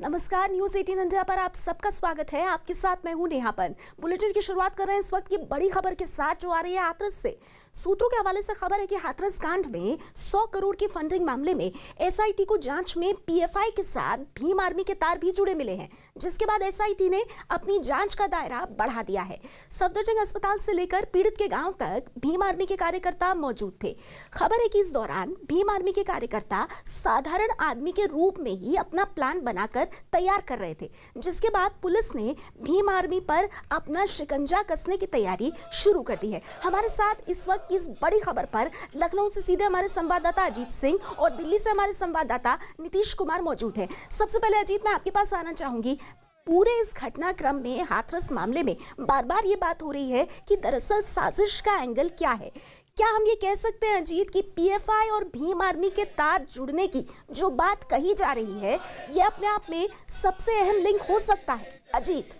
नमस्कार, news 18 India पर आप सबका स्वागत है। आपके साथ मैं हूं नेहा पंत। बुलेटिन की शुरुआत कर रहे हैं इस वक्त की बड़ी खबर के साथ जो आ रही है हाथरस से। सूत्रों के हवाले से खबर है कि हाथरस कांड में 100 करोड़ की फंडिंग मामले में एसआईटी को जांच में पीएफआई के साथ भीम आर्मी के तार भी जुड़े मिले हैं, जिसके बाद एसआईटी ने अपनी जांच का दायरा बढ़ा दिया है। सफदरजंग अस्पताल से लेकर पीड़ित के गांव तक भीम आर्मी के कार्यकर्ता मौजूद थे। खबर है कि इस दौरान भीम आर्मी के कार्यकर्ता साधारण आदमी के रूप में ही अपना प्लान बनाकर तैयार कर रहे थे, जिसके बाद पुलिस ने भीम आर्मी पर अपना शिकंजा कसने की तैयारी शुरू कर दी है। हमारे साथ इस वक्त की इस बड़ी खबर पर लखनऊ से सीधे हमारे संवाददाता अजीत सिंह और दिल्ली से हमारे संवाददाता नीतीश कुमार मौजूद हैं। सबसे पहले अजीत, मैं आपके पास आना चाहूंगी। पूरे इस घटनाक्रम में हाथरस मामले में बार बार ये बात हो रही है कि दरअसल साजिश का एंगल क्या है। क्या हम ये कह सकते हैं अजीत कि पीएफआई और भीम आर्मी के तार जुड़ने की जो बात कही जा रही है, ये अपने आप में सबसे अहम लिंक हो सकता है अजीत?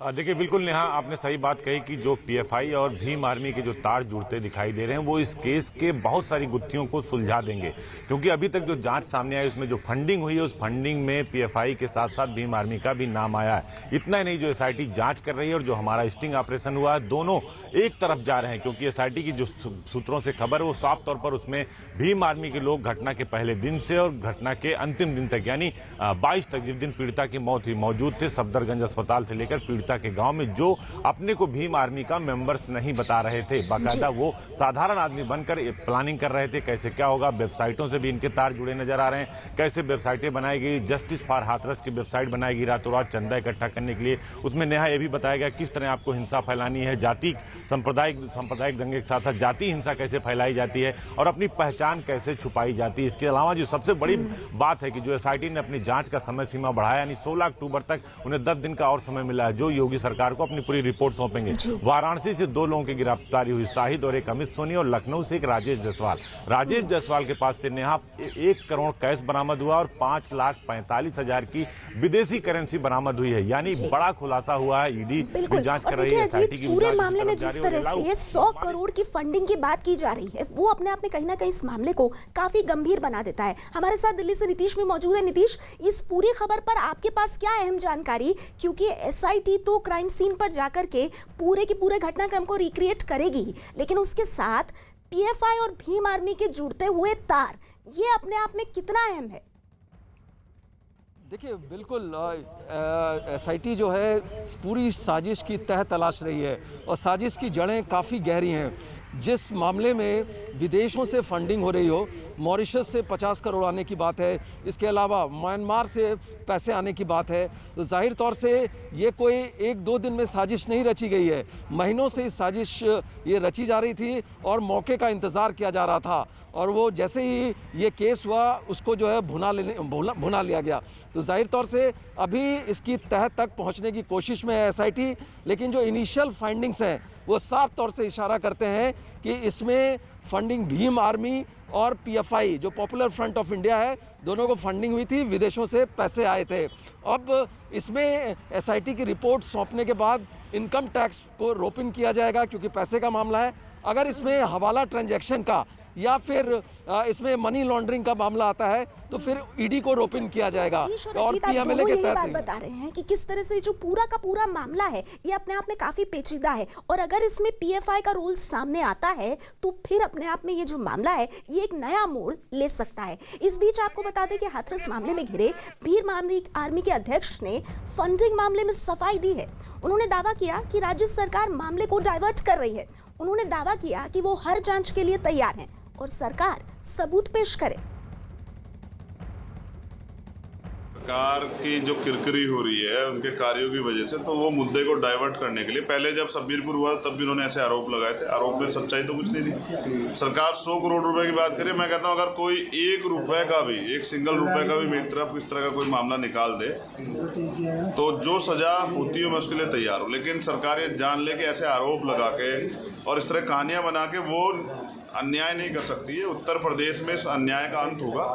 देखिए, बिल्कुल नेहा, आपने सही बात कही कि जो पीएफआई और भीम आर्मी के जो तार जुड़ते दिखाई दे रहे हैं वो इस केस के बहुत सारी गुत्थियों को सुलझा देंगे, क्योंकि अभी तक जो जांच सामने आई उसमें जो फंडिंग हुई है उस फंडिंग में पीएफआई के साथ साथ भीम आर्मी का भी नाम आया है। इतना ही नहीं, जो एसआईटी जांच कर रही है और जो हमारा स्टिंग ऑपरेशन हुआ है, दोनों एक तरफ जा रहे हैं, क्योंकि एसआईटी की जो सूत्रों से खबर है वो साफ तौर पर उसमें भीम आर्मी के लोग घटना के पहले दिन से और घटना के अंतिम दिन तक यानी 22 तक, जिस दिन पीड़िता की मौत हुई, मौजूद थे सफदरगंज अस्पताल से लेकर पीड़िता के गांव में, जो अपने को भीम आर्मी का मेंबर्स नहीं बता रहे थे। बाकायदा वो साधारण आदमी बनकर प्लानिंग कर रहे थे कैसे क्या होगा। वेबसाइटों से भी इनके तार जुड़े नजर आ रहे हैं, कैसे वेबसाइटें बनाई गई। जस्टिस फॉर हाथरस की वेबसाइट बनाई गई रातों रात चंदा इकट्ठा करने के लिए। उसमें नेहा ये भी बताया गया किस तरह आपको हिंसा फैलानी है, जाति सांप्रदायिक दंगे के साथ साथ जाति हिंसा कैसे फैलाई जाती है और अपनी पहचान कैसे छुपाई जाती है। इसके अलावा जो सबसे बड़ी बात है कि जो एसआईटी ने अपनी जांच का समय सीमा बढ़ाया, यानी 16 अक्टूबर तक उन्हें 10 दिन का और समय मिला है, जो योगी सरकार को अपनी पूरी रिपोर्ट सौंपेंगे। वाराणसी से 2 लोगों की गिरफ्तारी हुई, शाहिद और एक अमित सोनी, और लखनऊ से एक राजेश जायसवाल के पास से नेहा 1 करोड़ कैश बरामद हुआ और 5,45,000 की विदेशी करेंसी बरामद हुई है। यानी बड़ा खुलासा हुआ है। ईडी भी जांच कर रही है, एसआईटी की पूरे मामले में जिस तरह से 100 करोड़ की फंडिंग की बात की जा रही है, वो अपने आप में कहीं ना कहीं इस मामले को काफी गंभीर बना देता है। हमारे साथ दिल्ली से नीतीश भी मौजूद है। नीतीश, इस पूरी खबर पर आपके पास क्या अहम जानकारी? क्योंकि एसआईटी तो क्राइम सीन पर जाकर के पूरे के पूरे घटनाक्रम को रिक्रिएट करेगी, लेकिन उसके साथ पीएफआई और भीम आर्मी के जुड़ते हुए तार, ये अपने आप में कितना अहम है? देखिए, बिल्कुल एसआईटी जो है पूरी साजिश की तह तलाश रही है और साजिश की जड़ें काफ़ी गहरी हैं। जिस मामले में विदेशों से फंडिंग हो रही हो, मॉरिशस से 50 करोड़ आने की बात है, इसके अलावा म्यांमार से पैसे आने की बात है, तो जाहिर तौर से ये कोई 1-2 दिन में साजिश नहीं रची गई है। महीनों से इस साजिश ये रची जा रही थी और मौके का इंतज़ार किया जा रहा था, और वो जैसे ही ये केस हुआ उसको जो है भुना लिया गया। तो जाहिर तौर से अभी इसकी तह तक पहुँचने की कोशिश में है एसआईटी, लेकिन जो इनिशियल फाइंडिंग्स हैं वो साफ तौर से इशारा करते हैं कि इसमें फंडिंग भीम आर्मी और पीएफआई जो पॉपुलर फ्रंट ऑफ इंडिया है, दोनों को फंडिंग हुई थी, विदेशों से पैसे आए थे। अब इसमें एसआईटी की रिपोर्ट सौंपने के बाद इनकम टैक्स को रोप इन किया जाएगा, क्योंकि पैसे का मामला है। अगर इसमें हवाला ट्रांजैक्शन का या फिर इसमें मनी लॉन्ड्रिंग का मामला आता है तो फिर ईडी को रोप इन किया जाएगा। और पीएमएलए के तहत बता रहे हैं कि किस तरह से जो पूरा का पूरा मामला है ये अपने आप में काफी पेचीदा है, और अगर इसमें पीएफआई का रोल सामने आता है तो फिर अपने आप में ये जो मामला है ये एक नया मोड़ ले सकता है। इस बीच आपको बता दें कि हाथरस मामले में घिरे भीम आर्मी के अध्यक्ष ने फंडिंग मामले में सफाई दी है। उन्होंने दावा किया कि राज्य सरकार मामले को डाइवर्ट कर रही है। उन्होंने दावा किया कि वो हर जांच के लिए तैयार हैं और सरकार सबूत पेश करे। सरकार की जो किरकिरी हो रही है उनके कार्यों की वजह से, तो वो मुद्दे को डाइवर्ट करने के लिए पहले जब शब्बीरपुर हुआ तब भी उन्होंने ऐसे आरोप लगाए थे। आरोप में सच्चाई तो कुछ नहीं थी। सरकार 100 करोड़ रुपए की बात करे, मैं कहता हूँ अगर कोई 1 रुपए का भी, 1 सिंगल रुपए का भी मेरी तरफ इस तरह का कोई मामला निकाल दे तो जो सजा होती है मैं उसके लिए तैयार हूँ। लेकिन सरकार ये जान ले कि ऐसे आरोप लगा के और इस तरह कहानियां बना के वो अन्याय नहीं कर सकती है। उत्तर प्रदेश में इस अन्याय का अंत होगा।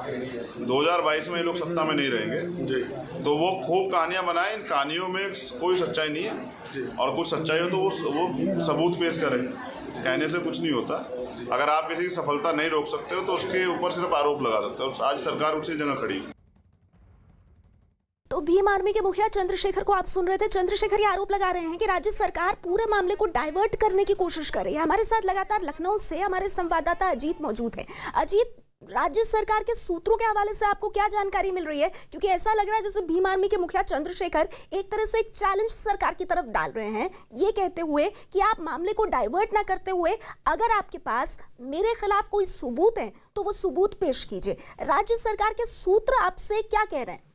2022 में ये लोग सत्ता में नहीं रहेंगे, तो वो खूब कहानियां बनाएं। इन कहानियों में कोई सच्चाई नहीं है, और कुछ सच्चाई हो तो वो सबूत पेश करें। कहने से कुछ नहीं होता। अगर आप किसी की सफलता नहीं रोक सकते हो तो उसके ऊपर सिर्फ आरोप लगा सकते हो। आज सरकार उसी जगह खड़ी है। तो भीम आर्मी के मुखिया चंद्रशेखर को आप सुन रहे थे। चंद्रशेखर ये आरोप लगा रहे हैं कि राज्य सरकार पूरे मामले को डाइवर्ट करने की कोशिश कर रही है। हमारे साथ लगातार लखनऊ से हमारे संवाददाता अजीत मौजूद है। अजीत, राज्य सरकार के सूत्रों के हवाले से आपको क्या जानकारी मिल रही है? क्योंकि ऐसा लग रहा है जैसे भीम आर्मी के मुखिया चंद्रशेखर एक तरह से एक चैलेंज सरकार की तरफ डाल रहे हैं, ये कहते हुए कि आप मामले को डाइवर्ट ना करते हुए अगर आपके पास मेरे खिलाफ कोई सबूत है तो वो सबूत पेश कीजिए। राज्य सरकार के सूत्र आपसे क्या कह रहे हैं?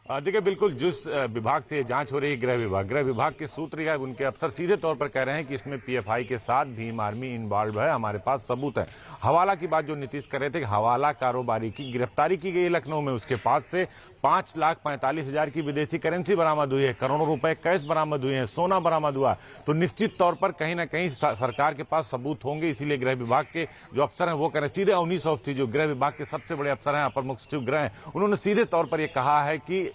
देखिए, बिल्कुल जिस विभाग से ये जांच हो रही है, गृह विभाग के सूत्र या उनके अफसर सीधे तौर पर कह रहे हैं कि इसमें पीएफआई के साथ भीम आर्मी इन्वॉल्व है, हमारे पास सबूत है। हवाला की बात जो नीतीश कर रहे थे कि हवाला कारोबारी की गिरफ्तारी की गई लखनऊ में, उसके पास से 5,45,000 की विदेशी करेंसी बरामद हुई है, करोड़ों रुपए कैश बरामद हुए हैं, सोना बरामद हुआ। तो निश्चित तौर पर कहीं ना कहीं सरकार के पास सबूत होंगे, इसीलिए गृह विभाग के जो अफसर हैं वो कह रहे हैं। सीधे अवनीश अवस्थी जो गृह विभाग के सबसे बड़े अफसर हैं, अपर मुख्य सचिव गृह हैं, उन्होंने सीधे तौर पर यह कहा है कि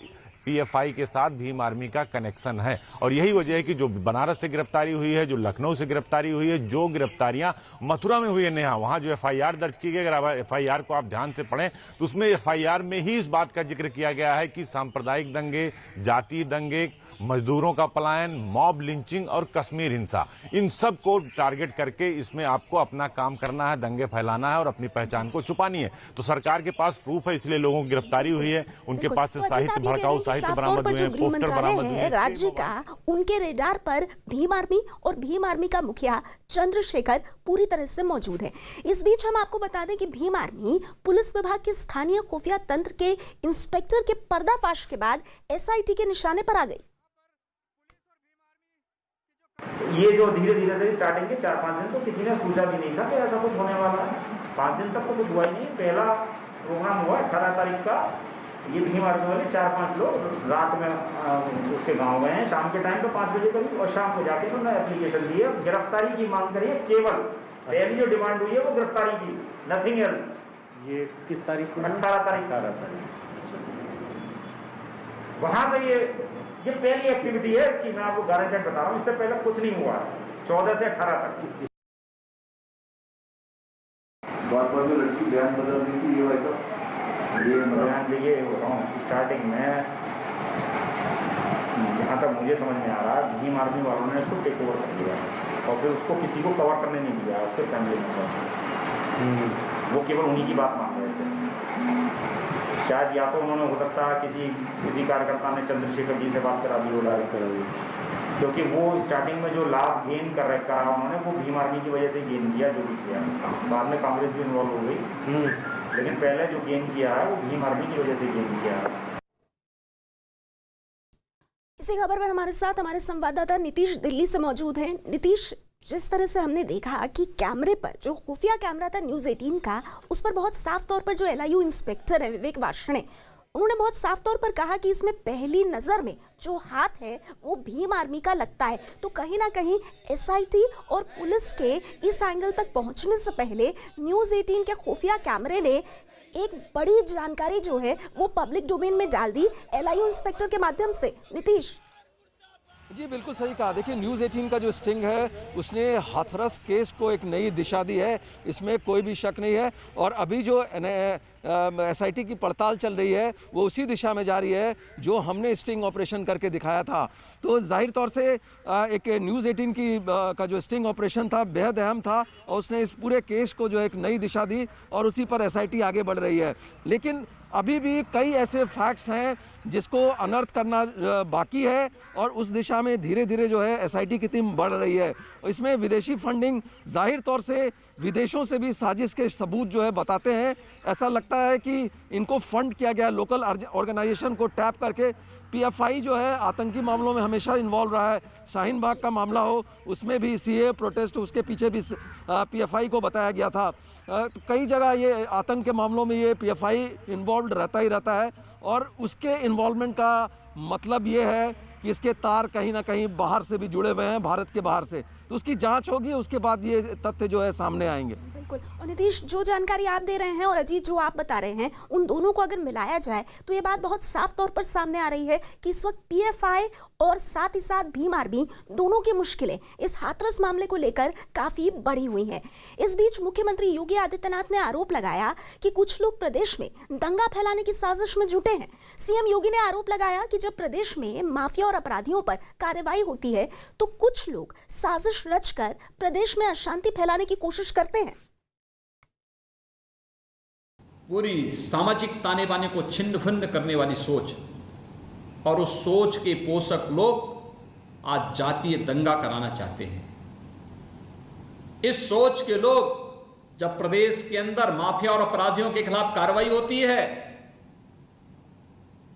पीएफआई के साथ भीम आर्मी का कनेक्शन है। और यही वजह है कि जो बनारस से गिरफ्तारी हुई है, जो लखनऊ से गिरफ्तारी हुई है, जो गिरफ्तारियां मथुरा में हुई है नेहा, वहां जो एफआईआर दर्ज की गई, अगर एफआईआर को आप ध्यान से पढ़ें तो उसमें एफआईआर में ही इस बात का जिक्र किया गया है कि सांप्रदायिक दंगे, जातीय दंगे, मजदूरों का पलायन, मॉब लिंचिंग और कश्मीर हिंसा, इन सब को टारगेट करके इसमें आपको अपना काम करना है, दंगे फैलाना है और अपनी पहचान को छुपानी है। तो सरकार के पास प्रूफ है, इसलिए लोगों की गिरफ्तारी हुई है। उनके पास से साहित्य, भड़काऊ साहित्य बरामद हुए हैं, पोस्टर बरामद हुए हैं राज्य का। उनके रेडार पर भीम आर्मी और भीम आर्मी का मुखिया चंद्रशेखर पूरी तरह से मौजूद है। इस बीच हम आपको बता दें कि भीम आर्मी पुलिस विभाग के स्थानीय खुफिया तंत्र के इंस्पेक्टर के पर्दाफाश के बाद एसआईटी के निशाने पर आ गई। ये जो धीरे धीरे से स्टार्टिंग के 4-5 दिन तो किसी ने सोचा भी नहीं था कि ऐसा कुछ होने वाला है। 5 दिन तक तो कुछ हुआ ही नहीं। पहला प्रोग्राम हुआ 18 तारीख का। ये भीम आर्मी वाले 4-5 लोग रात में उसके गांव गए हैं, शाम के टाइम पे 5 बजे करीब, और शाम को जाके उन्होंने एप्लीकेशन दी है, गिरफ्तारी की मांग करी है। केवल पहली जो डिमांड हुई है वो गिरफ्तारी की, नथिंग एल्स। ये किस तारीख को? 18 तारीख का। वहां से ये पहली एक्टिविटी है इसकी, मैं आपको गारंटेड बता रहा हूँ। इससे पहले कुछ नहीं हुआ 14 से 18 तक। बात बात में लड़की बयान बदल दी थी, ये वैसा ये बयान देखिए स्टार्टिंग में जहाँ तक मुझे समझ में आ रहा है, भीम आर्मी वालों ने उसको टेक ओवर कर दिया और फिर उसको किसी को कवर करने नहीं दिया, उसके फैमिली मेम्बर्स। वो केवल उन्हीं की बात मान रहे थे। शायद या तो उन्होंने, हो सकता है किसी कार्यकर्ता ने चंद्रशेखर जी से बात करा दी हो, डायरेक्ट करा दी, क्योंकि वो स्टार्टिंग में जो लाभ गेन करा उन्होंने वो भीम आर्मी की वजह से गेन किया, जो भी किया। बाद में कांग्रेस भी इन्वॉल्व हो गई, लेकिन पहले जो गेन किया है वो भीम आर्मी की वजह से गेन किया है। इसी खबर पर हमारे साथ हमारे संवाददाता नीतीश दिल्ली से मौजूद हैं। नीतीश, जिस तरह से हमने देखा कि कैमरे पर जो खुफिया कैमरा था न्यूज़ 18 का, उस पर बहुत साफ तौर पर जो एलआईयू इंस्पेक्टर है विवेक वार्ष्णेय, उन्होंने बहुत साफ तौर पर कहा कि इसमें पहली नज़र में जो हाथ है वो भीम आर्मी का लगता है। तो कहीं ना कहीं एसआईटी और पुलिस के इस एंगल तक पहुंचने से पहले न्यूज़ 18 के खुफिया कैमरे ने एक बड़ी जानकारी जो है वो पब्लिक डोमेन में डाल दी एलआईयू इंस्पेक्टर के माध्यम से। नीतीश जी बिल्कुल सही कहा। देखिए, न्यूज़ 18 का जो स्टिंग है उसने हाथरस केस को एक नई दिशा दी है, इसमें कोई भी शक नहीं है। और अभी जो एसआईटी की पड़ताल चल रही है वो उसी दिशा में जा रही है जो हमने स्टिंग ऑपरेशन करके दिखाया था। तो जाहिर तौर से एक न्यूज़ 18 का जो स्टिंग ऑपरेशन था बेहद अहम था और उसने इस पूरे केस को जो एक नई दिशा दी और उसी पर एसआईटी आगे बढ़ रही है। लेकिन अभी भी कई ऐसे फैक्ट्स हैं जिसको अनर्थ करना बाकी है और उस दिशा में धीरे धीरे जो है एसआईटी की टीम बढ़ रही है। इसमें विदेशी फंडिंग जाहिर तौर से विदेशों से भी साजिश के सबूत जो है बताते हैं। ऐसा लगता है कि इनको फंड किया गया लोकल ऑर्गेनाइजेशन को टैप करके। पीएफआई जो है आतंकी मामलों में हमेशा इन्वॉल्व रहा है। शाहीन बाग का मामला हो उसमें भी सीए प्रोटेस्ट, उसके पीछे भी पीएफआई को बताया गया था। कई जगह ये आतंक के मामलों में ये पीएफआई इन्वॉल्व रहता ही रहता है और उसके इन्वॉल्वमेंट का मतलब ये है कि इसके तार कहीं ना कहीं बाहर से भी जुड़े हुए हैं, भारत के बाहर से। तो उसकी जांच होगी, उसके बाद ये तथ्य जो है सामने आएंगे। बिल्कुल। और नीतीश, जो जानकारी आप दे रहे हैं और अजीत जो आप बता रहे हैं, उन दोनों को अगर मिलाया जाए तो ये बात बहुत साफ तौर पर सामने आ रही है कि इस वक्त पीएफआई और साथ ही साथ भीम आर्मी दोनों की मुश्किलें इस हाथरस मामले को लेकर काफी बढ़ी हुई हैं। इस बीच मुख्यमंत्री योगी आदित्यनाथ ने आरोप लगाया कि कुछ लोग प्रदेश में दंगा फैलाने की साजिश में जुटे हैं। सीएम योगी ने आरोप लगाया कि जब प्रदेश में माफिया और अपराधियों पर कार्रवाई होती है तो कुछ लोग साजिश रचकर प्रदेश में अशांति फैलाने की कोशिश करते हैं। पूरी सामाजिक ताने बाने को छिन्न भिन्न करने वाली सोच और उस सोच के पोषक लोग आज जातीय दंगा कराना चाहते हैं। इस सोच के लोग जब प्रदेश के अंदर माफिया और अपराधियों के खिलाफ कार्रवाई होती है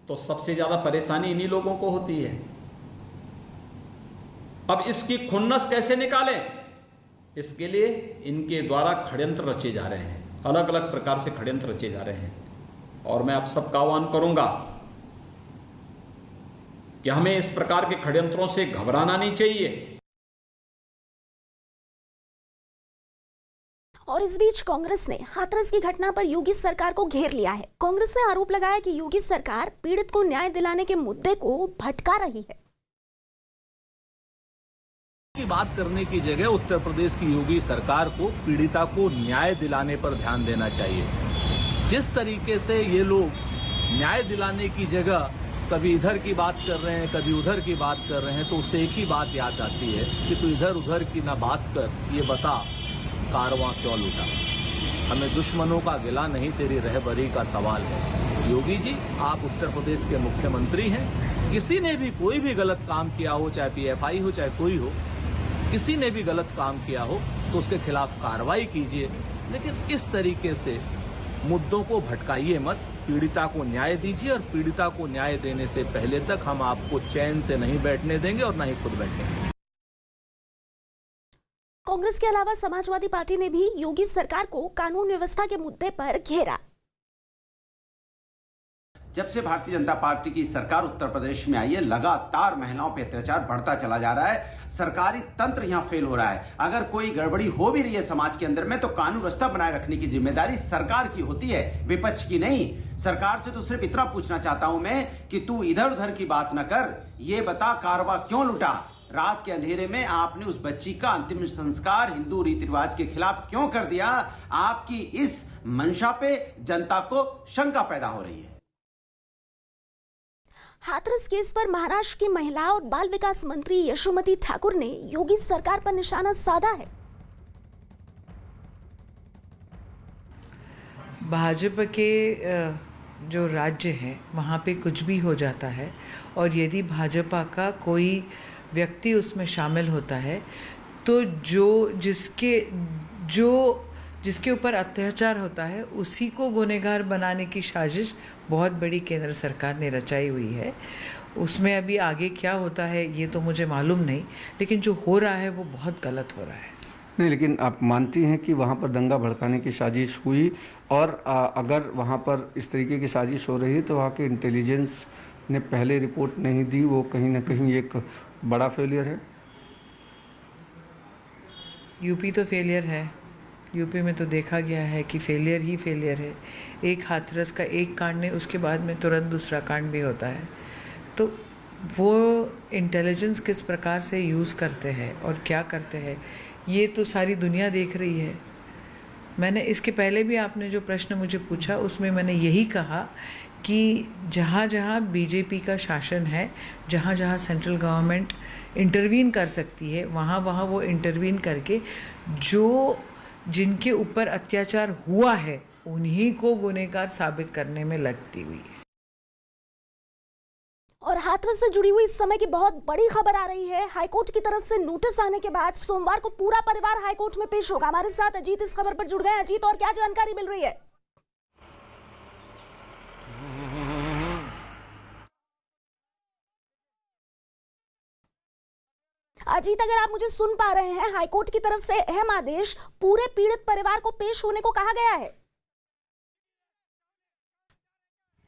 तो सबसे ज्यादा परेशानी इन्हीं लोगों को होती है। अब इसकी खुन्नस कैसे निकालें, इसके लिए इनके द्वारा षड्यंत्र रचे जा रहे हैं, अलग अलग प्रकार से षड्यंत्र रचे जा रहे हैं। और मैं आप सबका आह्वान करूंगा कि हमें इस प्रकार के षड्यंत्रों से घबराना नहीं चाहिए। और इस बीच कांग्रेस ने हाथरस की घटना पर योगी सरकार को घेर लिया है। कांग्रेस ने आरोप लगाया कि योगी सरकार पीड़ित को न्याय दिलाने के मुद्दे को भटका रही है। की बात करने की जगह उत्तर प्रदेश की योगी सरकार को पीड़िता को न्याय दिलाने पर ध्यान देना चाहिए। जिस तरीके से ये लोग न्याय दिलाने की जगह कभी इधर की बात कर रहे हैं, कभी उधर की बात कर रहे हैं, तो उससे एक ही बात याद आती है कि तू इधर उधर की ना बात कर, ये बता कारवां क्यों लूटा। हमें दुश्मनों का गिला नहीं, तेरी रहबरी का सवाल है। योगी जी, आप उत्तर प्रदेश के मुख्यमंत्री हैं। किसी ने भी कोई भी गलत काम किया हो, चाहे पीएफआई हो चाहे कोई हो, किसी ने भी गलत काम किया हो तो उसके खिलाफ कार्रवाई कीजिए, लेकिन इस तरीके से मुद्दों को भटकाइए मत। पीड़िता को न्याय दीजिए और पीड़िता को न्याय देने से पहले तक हम आपको चैन से नहीं बैठने देंगे और न ही खुद बैठेंगे। कांग्रेस के अलावा समाजवादी पार्टी ने भी योगी सरकार को कानून व्यवस्था के मुद्दे पर घेरा। जब से भारतीय जनता पार्टी की सरकार उत्तर प्रदेश में आई है, लगातार महिलाओं पे अत्याचार बढ़ता चला जा रहा है। सरकारी तंत्र यहां फेल हो रहा है। अगर कोई गड़बड़ी हो भी रही है समाज के अंदर में तो कानून व्यवस्था बनाए रखने की जिम्मेदारी सरकार की होती है, विपक्ष की नहीं। सरकार से तो सिर्फ इतना पूछना चाहता हूं मैं कि तू इधर उधर की बात न कर, ये बता कारवा क्यों लूटा। रात के अंधेरे में आपने उस बच्ची का अंतिम संस्कार हिंदू रीति रिवाज के खिलाफ क्यों कर दिया। आपकी इस मंशा पे जनता को शंका पैदा हो रही है। हाथरस केस पर महाराष्ट्र की महिला और बाल विकास मंत्री यशोमती ठाकुर ने योगी सरकार पर निशाना साधा है। भाजपा के जो राज्य है वहाँ पे कुछ भी हो जाता है और यदि भाजपा का कोई व्यक्ति उसमें शामिल होता है तो जिसके ऊपर अत्याचार होता है उसी को गुनहगार बनाने की साजिश बहुत बड़ी केंद्र सरकार ने रचाई हुई है। उसमें अभी आगे क्या होता है ये तो मुझे मालूम नहीं, लेकिन जो हो रहा है वो बहुत गलत हो रहा है। नहीं, लेकिन आप मानती हैं कि वहाँ पर दंगा भड़काने की साजिश हुई और अगर वहाँ पर इस तरीके की साजिश हो रही है तो वहाँ के इंटेलिजेंस ने पहले रिपोर्ट नहीं दी, वो कहीं ना कहीं एक बड़ा फेलियर है। यूपी तो फेलियर है, यूपी में तो देखा गया है कि फेलियर ही फेलियर है। एक हाथरस का एक कांड नहीं, उसके बाद में तुरंत दूसरा कांड भी होता है। तो वो इंटेलिजेंस किस प्रकार से यूज़ करते हैं और क्या करते हैं ये तो सारी दुनिया देख रही है। मैंने इसके पहले भी आपने जो प्रश्न मुझे पूछा उसमें मैंने यही कहा कि जहाँ जहाँ बीजेपी का शासन है, जहाँ जहाँ सेंट्रल गवर्नमेंट इंटरवीन कर सकती है, वहाँ वहाँ वो इंटरवीन करके जिनके ऊपर अत्याचार हुआ है उन्हीं को गुनहगार साबित करने में लगती हुई है। और हाथरस से जुड़ी हुई इस समय की बहुत बड़ी खबर आ रही है। हाईकोर्ट की तरफ से नोटिस आने के बाद सोमवार को पूरा परिवार हाईकोर्ट में पेश होगा। हमारे साथ अजीत इस खबर पर जुड़ गए। अजीत, और क्या जानकारी मिल रही है? अजीत, अगर आप मुझे सुन पा रहे हैं, हाईकोर्ट की तरफ से अहम आदेश, पूरे पीड़ित परिवार को पेश होने को कहा गया है।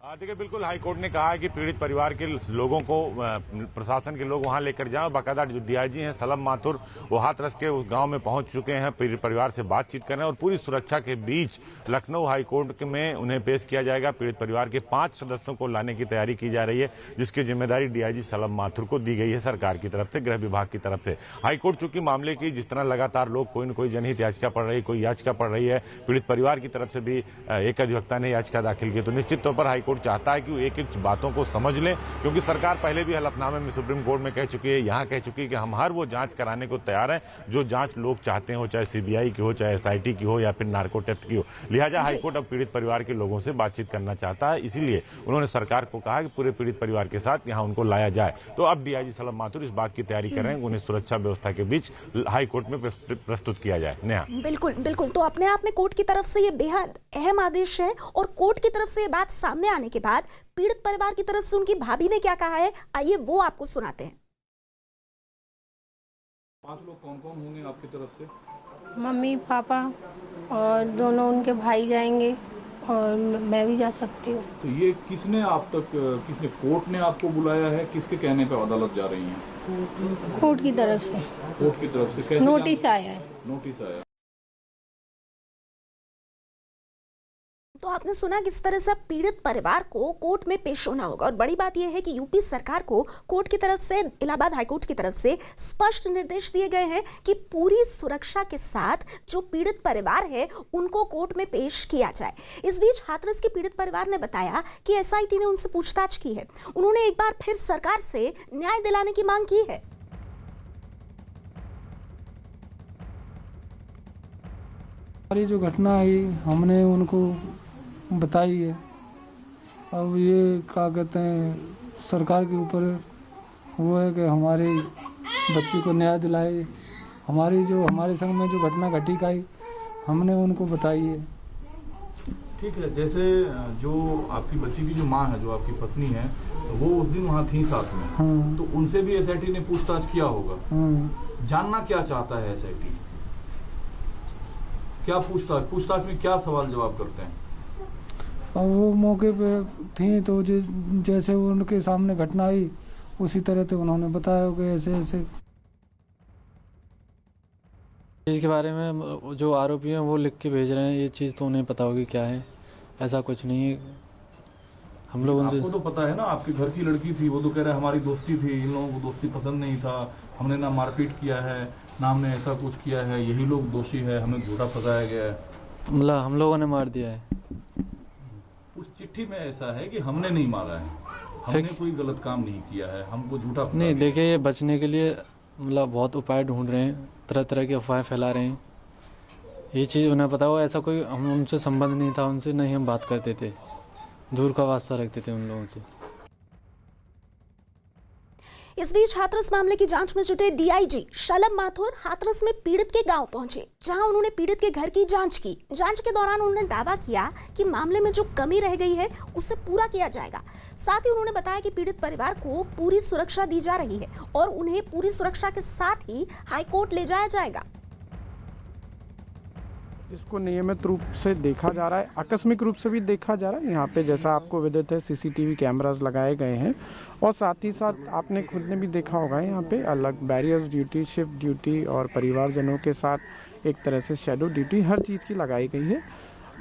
देखिए बिल्कुल हाईकोर्ट ने कहा है कि पीड़ित परिवार के लोगों को प्रशासन के लोग वहां लेकर जाएं। बाकायदा जो डीआईजी हैं सलम माथुर वो हाथरस के उस गांव में पहुंच चुके हैं, पीड़ित परिवार से बातचीत कर रहे हैं और पूरी सुरक्षा के बीच लखनऊ हाईकोर्ट में उन्हें पेश किया जाएगा। पीड़ित परिवार के 5 सदस्यों को लाने की तैयारी की जा रही है, जिसकी जिम्मेदारी डीआईजी सलम माथुर को दी गई है सरकार की तरफ से, गृह विभाग की तरफ से। हाईकोर्ट चूंकि मामले की जिस तरह लगातार लोग कोई न कोई जनहित याचिका पढ़ रही, कोई याचिका पढ़ रही है, पीड़ित परिवार की तरफ से भी एक अधिवक्ता ने याचिका दाखिल की, तो निश्चित तौर पर हाईकोर्ट चाहता है कि एक बातों को समझ लें, क्योंकि सरकार पहले भी हलफनामे में सुप्रीम कोर्ट में कह चुकी है, यहां कह चुकी है कि हम हर वो जांच कराने को तैयार हैं जो जांच लोग चाहते हो, चाहे सीबीआई की हो, चाहे एसआईटी की हो या फिर नार्को टेस्ट की हो। लिहाजा हाईकोर्ट अब पीड़ित परिवार के लोगों से बातचीत करना चाहता है, इसीलिए उन्होंने सरकार को कहा कि पूरे पीड़ित परिवार के साथ यहां उनको लाया जाए। तो अब डीआईजी सलम माथुर इस बात की तैयारी कर रहे हैं, उन्हें सुरक्षा व्यवस्था के बीच हाईकोर्ट में प्रस्तुत किया जाए। नेहा बिल्कुल बिल्कुल, तो अपने आप में कोर्ट की तरफ से ये बेहद अहम आदेश है और कोर्ट की तरफ से ये बात सामने आने के बाद पीड़ित परिवार की तरफ से उनकी भाभी ने क्या कहा है, आइए वो आपको सुनाते हैं। 5 लोग कौन कौन होंगे आपकी तरफ से? मम्मी पापा और दोनों उनके भाई जाएंगे और मैं भी जा सकती हूँ। तो ये किसने कोर्ट ने आपको बुलाया है, किसके कहने पे अदालत जा रही हैं? कोर्ट की तरफ से। कोर्ट की तरफ से कैसे नोटिस आया है। नोटिस आया। तो आपने सुना किस तरह से पीड़ित परिवार को कोर्ट में पेश होना होगा और बड़ी बात यह है कि यूपी सरकार को कोर्ट की तरफ से, इलाहाबाद हाईकोर्ट की तरफ से स्पष्ट निर्देश दिए गए हैं कि पूरी सुरक्षा के साथ जो पीड़ित परिवार है उनको कोर्ट में पेश किया जाए। इस बीच हाथरस के पीड़ित परिवार ने बताया कि एसआईटी ने उनसे पूछताछ की है, उन्होंने एक बार फिर सरकार से न्याय दिलाने की मांग की है। हमारी जो घटना आई हमने उनको बताई है। अब ये क्या कहते हैं, सरकार के ऊपर वो है कि हमारी बच्ची को न्याय दिलाए। हमारे संग में जो घटना घटी गई हमने उनको बताई है। ठीक है, जैसे जो आपकी बच्ची की जो माँ है, जो आपकी पत्नी है, वो उस दिन वहाँ थी साथ में। हाँ। तो उनसे भी एसआईटी ने पूछताछ किया होगा। हाँ। जानना क्या चाहता है एसआईटी? क्या पूछताछ में क्या सवाल जवाब करते हैं? अब वो मौके पे थी तो जैसे उनके सामने घटना आई उसी तरह से उन्होंने बताया कि ऐसे ऐसे। चीज़ के बारे में जो आरोपी हैं वो लिख के भेज रहे हैं, ये चीज़ तो उन्हें पता होगी क्या है, ऐसा कुछ नहीं है। हम लोग उनसे, आपको तो पता है ना, आपके घर की लड़की थी, वो तो कह रहा है हमारी दोस्ती थी, इन लोगों को दोस्ती पसंद नहीं था, हमने ना मारपीट किया है ना हमने ऐसा कुछ किया है, यही लोग दोषी है, हमें झूठा फंसाया गया है। मतलब हम लोगों ने मार दिया है। उस चिट्ठी में ऐसा है कि हमने नहीं मारा है, हमने कोई गलत काम नहीं किया है, हमको झूठा नहीं। देखिए, ये बचने के लिए मतलब बहुत उपाय ढूंढ रहे हैं, तरह तरह के अफवाहें फैला रहे हैं। ये चीज़ उन्हें पता हो, ऐसा कोई हम उनसे संबंध नहीं था, उनसे नहीं हम बात करते थे, दूर का वास्ता रखते थे उन लोगों से। इस बीच हाथरस मामले की जांच में जुटे डीआईजी सलम माथुर हाथरस में पीड़ित के गांव पहुंचे, जहां उन्होंने पीड़ित के घर की जांच की। जांच के दौरान उन्होंने दावा किया कि मामले में जो कमी रह गई है उसे पूरा किया जाएगा। साथ ही उन्होंने बताया कि पीड़ित परिवार को पूरी सुरक्षा दी जा रही है और उन्हें पूरी सुरक्षा के साथ ही हाईकोर्ट ले जाया जाएगा। इसको नियमित रूप से देखा जा रहा है, आकस्मिक रूप से भी देखा जा रहा है। यहाँ पे जैसा आपको विदित है सीसीटीवी कैमरास लगाए गए हैं और साथ ही साथ आपने खुद ने भी देखा होगा यहाँ पे अलग बैरियर्स ड्यूटी, शिफ्ट ड्यूटी और परिवारजनों के साथ एक तरह से शैडो ड्यूटी हर चीज़ की लगाई गई है।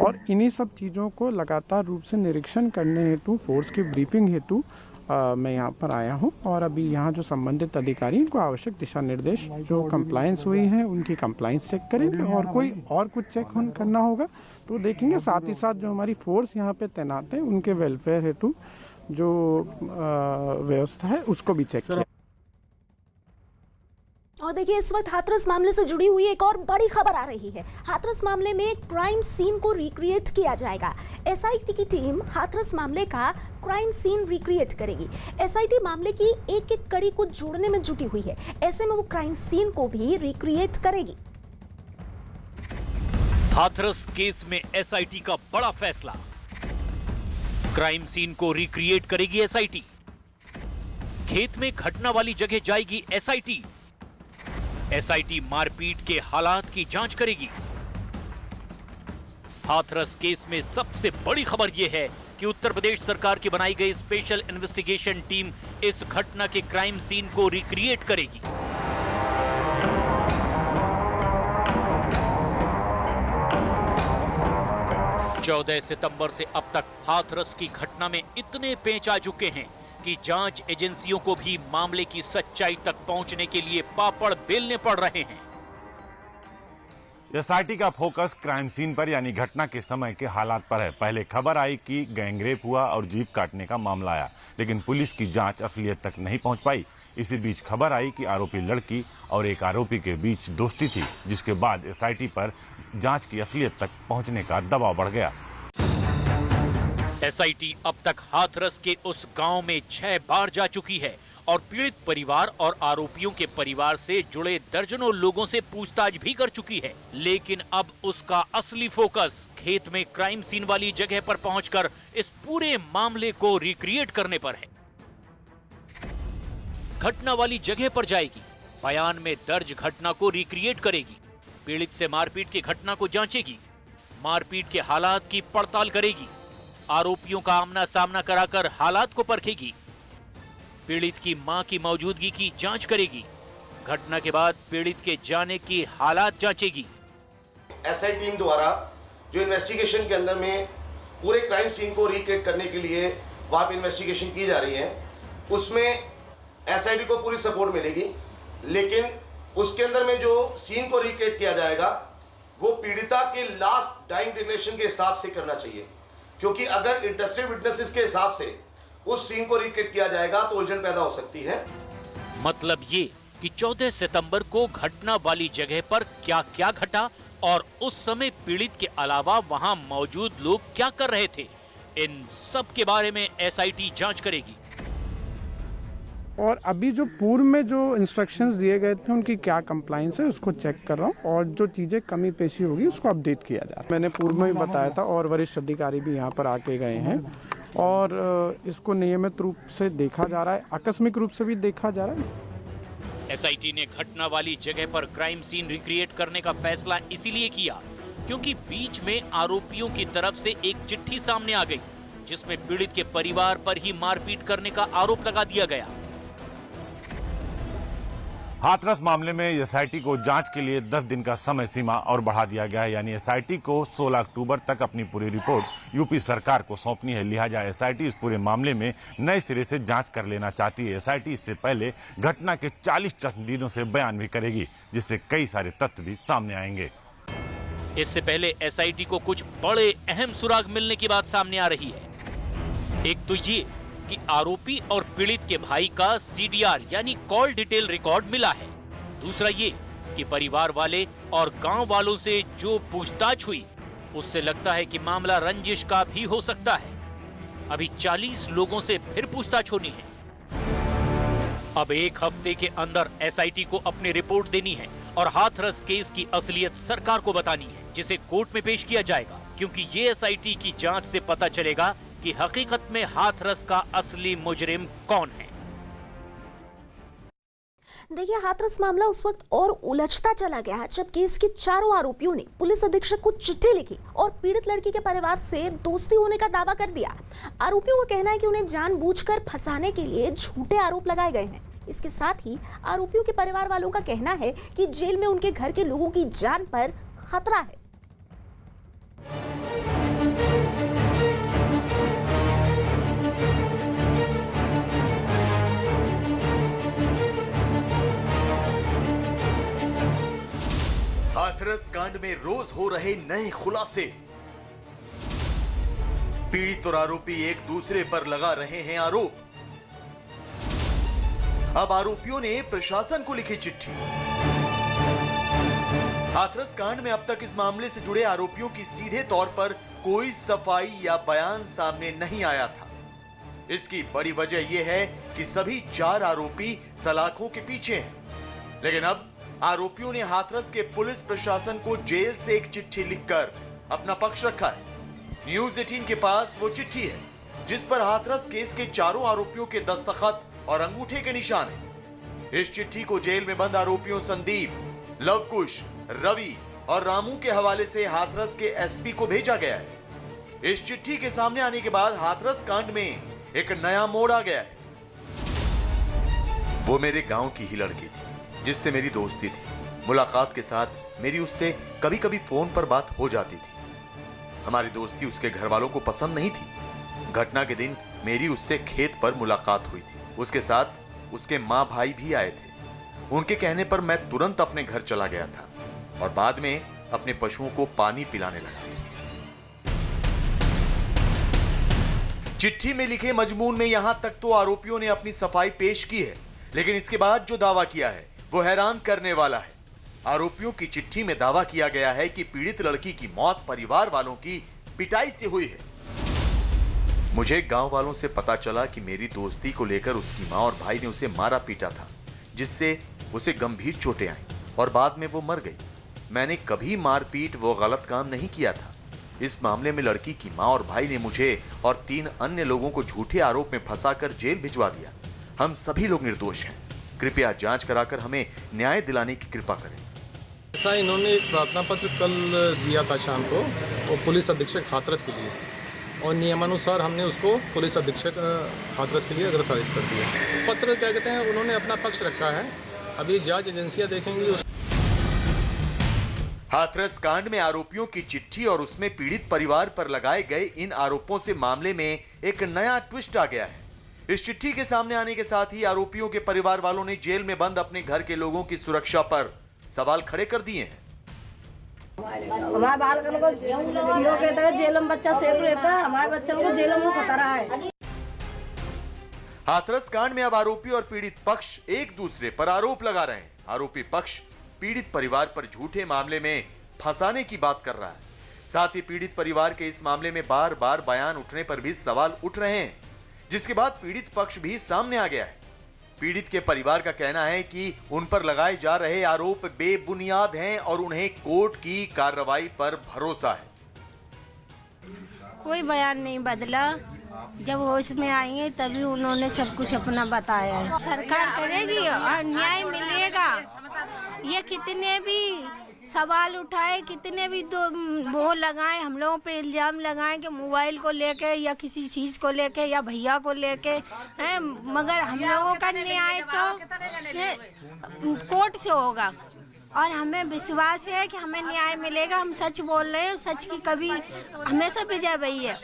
और इन्हीं सब चीज़ों को लगातार रूप से निरीक्षण करने हेतु, फोर्स की ब्रीफिंग हेतु मैं यहाँ पर आया हूँ और अभी यहाँ जो संबंधित अधिकारी इनको आवश्यक दिशा निर्देश जो कंप्लायंस हुई है उनकी कंप्लायंस चेक करेंगे और कोई और कुछ चेक करना होगा तो देखेंगे। साथ ही साथ जो हमारी फोर्स यहाँ पे तैनात है उनके वेलफेयर हेतु जो व्यवस्था है उसको भी चेक किया। और देखिए, इस वक्त हाथरस मामले से जुड़ी हुई एक और बड़ी खबर आ रही है। हाथरस मामले में क्राइम सीन को रिक्रिएट किया जाएगा। एसआईटी की टीम हाथरस मामले का क्राइम सीन रिक्रिएट करेगी। एसआईटी मामले की एक एक कड़ी को जोड़ने में जुटी हुई है, ऐसे में वो क्राइम सीन को भी रिक्रिएट करेगी। हाथरस केस में एसआईटी का बड़ा फैसला, क्राइम सीन को रिक्रिएट करेगी एसआईटी। खेत में घटना वाली जगह जाएगी एसआईटी। एसआईटी मारपीट के हालात की जांच करेगी। हाथरस केस में सबसे बड़ी खबर यह है कि उत्तर प्रदेश सरकार की बनाई गई स्पेशल इन्वेस्टिगेशन टीम इस घटना के क्राइम सीन को रिक्रिएट करेगी। चौदह सितंबर से अब तक हाथरस की घटना में इतने पेंच आ चुके हैं कि जांच एजेंसियों को भी मामले की सच्चाई तक पहुंचने के लिए पापड़ बेलने पड़ रहे हैं। एसआईटी का फोकस क्राइम सीन पर यानी घटना के समय के हालात पर है। पहले खबर आई कि गैंगरेप हुआ और जीप काटने का मामला आया, लेकिन पुलिस की जांच असलियत तक नहीं पहुंच पाई। इसी बीच खबर आई कि आरोपी लड़की और एक आरोपी के बीच दोस्ती थी, जिसके बाद एसआईटी पर जांच की असलियत तक पहुंचने का दबाव बढ़ गया। एसआईटी अब तक हाथरस के उस गांव में 6 बार जा चुकी है और पीड़ित परिवार और आरोपियों के परिवार से जुड़े दर्जनों लोगों से पूछताछ भी कर चुकी है, लेकिन अब उसका असली फोकस खेत में क्राइम सीन वाली जगह पर पहुंचकर इस पूरे मामले को रिक्रिएट करने पर है। घटना वाली जगह पर जाएगी, बयान में दर्ज घटना को रिक्रिएट करेगी, पीड़ित से मारपीट की घटना को जांचेगी, मारपीट के हालात की पड़ताल करेगी, आरोपियों का आमना सामना कराकर हालात को परखेगी, पीड़ित की मां की मौजूदगी की जांच करेगी, घटना के बाद पीड़ित के जाने की हालात जांचेगी। एसआई टीम द्वारा जो इन्वेस्टिगेशन के अंदर में पूरे क्राइम सीन को रिक्रिएट करने के लिए वहां पे इन्वेस्टिगेशन की जा रही है, उसमें एसआईटी को पूरी सपोर्ट मिलेगी, लेकिन उसके अंदर में जो सीन को रिक्रिएट किया जाएगा वो पीड़िता के लास्ट डाइंग डिक्लेरेशन के हिसाब से करना चाहिए, क्योंकि अगर इंटरेस्टेड विटनेसेस के हिसाब से उस सीन को रिक्रिएट किया जाएगा तो उलझन पैदा हो सकती है। मतलब ये कि 14 सितंबर को घटना वाली जगह पर क्या क्या घटा और उस समय पीड़ित के अलावा वहां मौजूद लोग क्या कर रहे थे, इन सब के बारे में एसआईटी जांच करेगी। और अभी जो पूर्व में जो इंस्ट्रक्शंस दिए गए थे उनकी क्या कंप्लाइंस है उसको चेक कर रहा हूँ, और जो चीज़ें कमी पेशी होगी उसको अपडेट किया जा रहा है। मैंने पूर्व में भी बताया था और वरिष्ठ अधिकारी भी यहाँ पर आके गए हैं और इसको नियमित रूप से देखा जा रहा है, आकस्मिक रूप से भी देखा जा रहा है। एसआईटी ने घटना वाली जगह पर क्राइम सीन रिक्रिएट करने का फैसला इसीलिए किया क्योंकि बीच में आरोपियों की तरफ से एक चिट्ठी सामने आ गई, जिसमें पीड़ित के परिवार पर ही मारपीट करने का आरोप लगा दिया गया। हाथरस मामले में एसआईटी को जांच के लिए 10 दिन का समय सीमा और बढ़ा दिया गया है, यानी एसआईटी को 16 अक्टूबर तक अपनी पूरी रिपोर्ट यूपी सरकार को सौंपनी है। लिहाजा एसआईटी इस पूरे मामले में नए सिरे से जांच कर लेना चाहती है। एसआईटी इससे पहले घटना के 40 चश्मदीदों से बयान भी करेगी, जिससे कई सारे तथ्य भी सामने आएंगे। इससे पहले एसआईटी को कुछ बड़े अहम सुराग मिलने की बात सामने आ रही है। एक तो ये कि आरोपी और पीड़ित के भाई का सीडीआर यानी कॉल डिटेल रिकॉर्ड मिला है। दूसरा ये कि परिवार वाले और गांव वालों से जो पूछताछ हुई उससे लगता है कि मामला रंजिश का भी हो सकता है। अभी 40 लोगों से फिर पूछताछ होनी है। अब एक हफ्ते के अंदर एसआईटी को अपनी रिपोर्ट देनी है और हाथरस केस की असलियत सरकार को बतानी है, जिसे कोर्ट में पेश किया जाएगा, क्योंकि ये एसआईटी की जांच से पता चलेगा कि हकीकत में हाथरस का असली मुजरिम कौन है। देखिए, हाथरस मामला उस वक्त और उलझता चला गया जब केस के चारों आरोपियों ने पुलिस अधीक्षक को चिट्ठी लिखी और पीड़ित लड़की के परिवार से दोस्ती होने का दावा कर दिया। आरोपियों का कहना है कि उन्हें जानबूझकर फंसाने के लिए झूठे आरोप लगाए गए हैं। इसके साथ ही आरोपियों के परिवार वालों का कहना है कि जेल में उनके घर के लोगों की जान पर खतरा है। हाथरस कांड में रोज हो रहे नए खुलासे। पीड़ित और आरोपी एक दूसरे पर लगा रहे हैं आरोप। अब आरोपियों ने प्रशासन को लिखी चिट्ठी। हाथरस कांड में अब तक इस मामले से जुड़े आरोपियों की सीधे तौर पर कोई सफाई या बयान सामने नहीं आया था। इसकी बड़ी वजह यह है कि सभी 4 आरोपी सलाखों के पीछे हैं। लेकिन अब आरोपियों ने हाथरस के पुलिस प्रशासन को जेल से एक चिट्ठी लिखकर अपना पक्ष रखा है। न्यूज़ 18 के पास वो चिट्ठी है जिस पर हाथरस केस के चारों आरोपियों के दस्तखत और अंगूठे के निशान हैं। इस चिट्ठी को जेल में बंद आरोपियों संदीप, लवकुश, रवि और रामू के हवाले से हाथरस के एसपी को भेजा गया है। इस चिट्ठी के सामने आने के बाद हाथरस कांड में एक नया मोड़ आ गया है। वो मेरे गांव की ही लड़की थी जिससे मेरी दोस्ती थी। मुलाकात के साथ मेरी उससे कभी कभी फोन पर बात हो जाती थी। हमारी दोस्ती उसके घर वालों को पसंद नहीं थी। घटना के दिन मेरी उससे खेत पर मुलाकात हुई थी। उसके साथ उसके माँ भाई भी आए थे। उनके कहने पर मैं तुरंत अपने घर चला गया था और बाद में अपने पशुओं को पानी पिलाने लगा। चिट्ठी में लिखे मजमून में यहां तक तो आरोपियों ने अपनी सफाई पेश की है, लेकिन इसके बाद जो दावा किया है वो हैरान करने वाला है। आरोपियों की चिट्ठी में दावा किया गया है कि पीड़ित लड़की की मौत परिवार वालों की पिटाई से हुई है। मुझे गांव वालों से पता चला कि मेरी दोस्ती को लेकर उसकी मां और भाई ने उसे मारा पीटा था, जिससे उसे गंभीर चोटें आईं और बाद में वो मर गई। मैंने कभी मारपीट वो गलत काम नहीं किया था। इस मामले में लड़की की मां और भाई ने मुझे और 3 अन्य लोगों को झूठे आरोप में फंसाकर जेल भिजवा दिया। हम सभी लोग निर्दोष हैं। कृपया जांच कराकर हमें न्याय दिलाने की कृपा करें। ऐसा इन्होंने एक प्रार्थना पत्र कल दिया था शाम को, वो पुलिस अधीक्षक हाथरस के लिए, और नियमानुसार हमने उसको पुलिस अधीक्षक हाथरस के लिए अग्रसारित कर दिया। पत्र क्या कहते हैं, उन्होंने अपना पक्ष रखा है, अभी जांच एजेंसियां देखेंगी। हाथरस कांड में आरोपियों की चिट्ठी और उसमें पीड़ित परिवार पर लगाए गए इन आरोपों से मामले में एक नया ट्विस्ट आ गया है। इस चिट्ठी के सामने आने के साथ ही आरोपियों के परिवार वालों ने जेल में बंद अपने घर के लोगों की सुरक्षा पर सवाल खड़े कर दिए हैं। हमारे बालकन को यो कहता है जेल में बच्चा सेफ रहता है, हमारे बच्चों को जेल में खतरा है। हाथरस कांड में अब आरोपी और पीड़ित पक्ष एक दूसरे पर आरोप लगा रहे हैं। आरोपी पक्ष पीड़ित परिवार पर झूठे मामले में फंसाने की बात कर रहा है। साथ ही पीड़ित परिवार के इस मामले में बार बार बयान उठने पर भी सवाल उठ रहे हैं, जिसके बाद पीड़ित पक्ष भी सामने आ गया है। पीड़ित के परिवार का कहना है कि उन पर लगाए जा रहे आरोप बेबुनियाद हैं और उन्हें कोर्ट की कार्रवाई पर भरोसा है। कोई बयान नहीं बदला, जब वो इसमें आएंगे तभी उन्होंने सब कुछ अपना बताया है। सरकार करेगी और न्याय मिलेगा। ये कितने भी सवाल उठाए, कितने भी वो लगाए, हम लोगों पे इल्जाम लगाए कि मोबाइल को लेके या किसी चीज़ को लेके या भैया को लेके, मगर हम लोगों का न्याय तो कोर्ट से होगा और हमें विश्वास है कि हमें न्याय मिलेगा। हम सच बोल रहे हैं, सच की कभी हमेशा विजय भई है।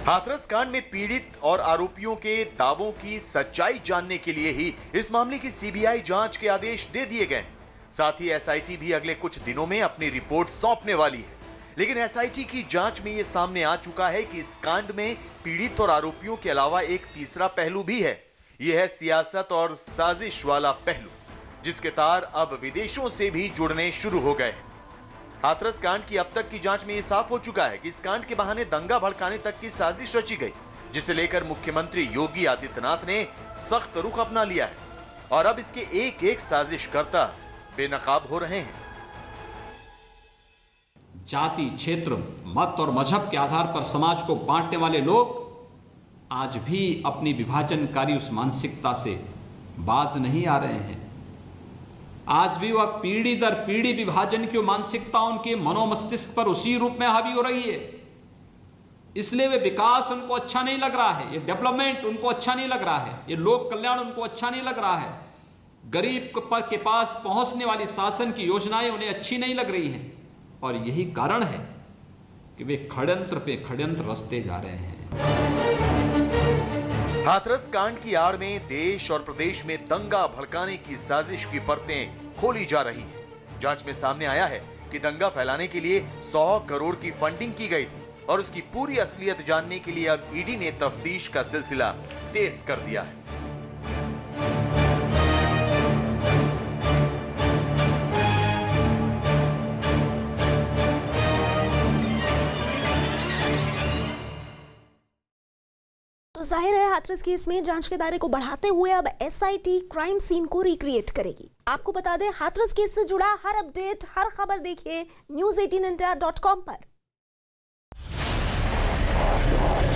हाथरस कांड में पीड़ित और आरोपियों के दावों की सच्चाई जानने के लिए ही इस मामले की सीबीआई जांच के आदेश दे दिए गए। साथ ही एसआईटी भी अगले कुछ दिनों में अपनी रिपोर्ट सौंपने वाली है। लेकिन एसआईटी की जांच में यह सामने आ चुका है कि इस कांड में पीड़ित और आरोपियों के अलावा एक तीसरा पहलू भी है। यह है सियासत और साजिश वाला पहलू, जिसके तार अब विदेशों से भी जुड़ने शुरू हो गए हैं। हाथरस कांड की अब तक की जांच में यह साफ हो चुका है कि इस कांड के बहाने दंगा भड़काने तक की साजिश रची गई, जिसे लेकर मुख्यमंत्री योगी आदित्यनाथ ने सख्त रुख अपना लिया है और अब इसके एक एक साजिशकर्ता बेनकाब हो रहे हैं। जाति, क्षेत्र, मत और मजहब के आधार पर समाज को बांटने वाले लोग आज भी अपनी विभाजनकारी उस मानसिकता से बाज नहीं आ रहे हैं। आज भी वह पीढ़ी दर पीढ़ी विभाजन की मानसिकता उनके मनोमस्तिष्क पर उसी रूप में हावी हो रही है। इसलिए वे विकास उनको अच्छा नहीं लग रहा है, ये डेवलपमेंट उनको अच्छा नहीं लग रहा है, ये लोक कल्याण उनको अच्छा नहीं लग रहा है। गरीब के पास पहुंचने वाली शासन की योजनाएं उन्हें अच्छी नहीं लग रही हैं और यही कारण है कि वे षड्यंत्र पे षड्यंत्र रचते जा रहे हैं। हाथरस कांड की आड़ में देश और प्रदेश में दंगा भड़काने की साजिश की परतें खोली जा रही हैं। जांच में सामने आया है कि दंगा फैलाने के लिए 100 करोड़ की फंडिंग की गई थी और उसकी पूरी असलियत जानने के लिए अब ईडी ने तफ्तीश का सिलसिला तेज कर दिया है। तो जाहिर है हाथरस केस में जांच के दायरे को बढ़ाते हुए अब एसआईटी क्राइम सीन को रिक्रिएट करेगी। आपको बता दें, हाथरस केस से जुड़ा हर अपडेट, हर खबर देखिए news18india.com पर।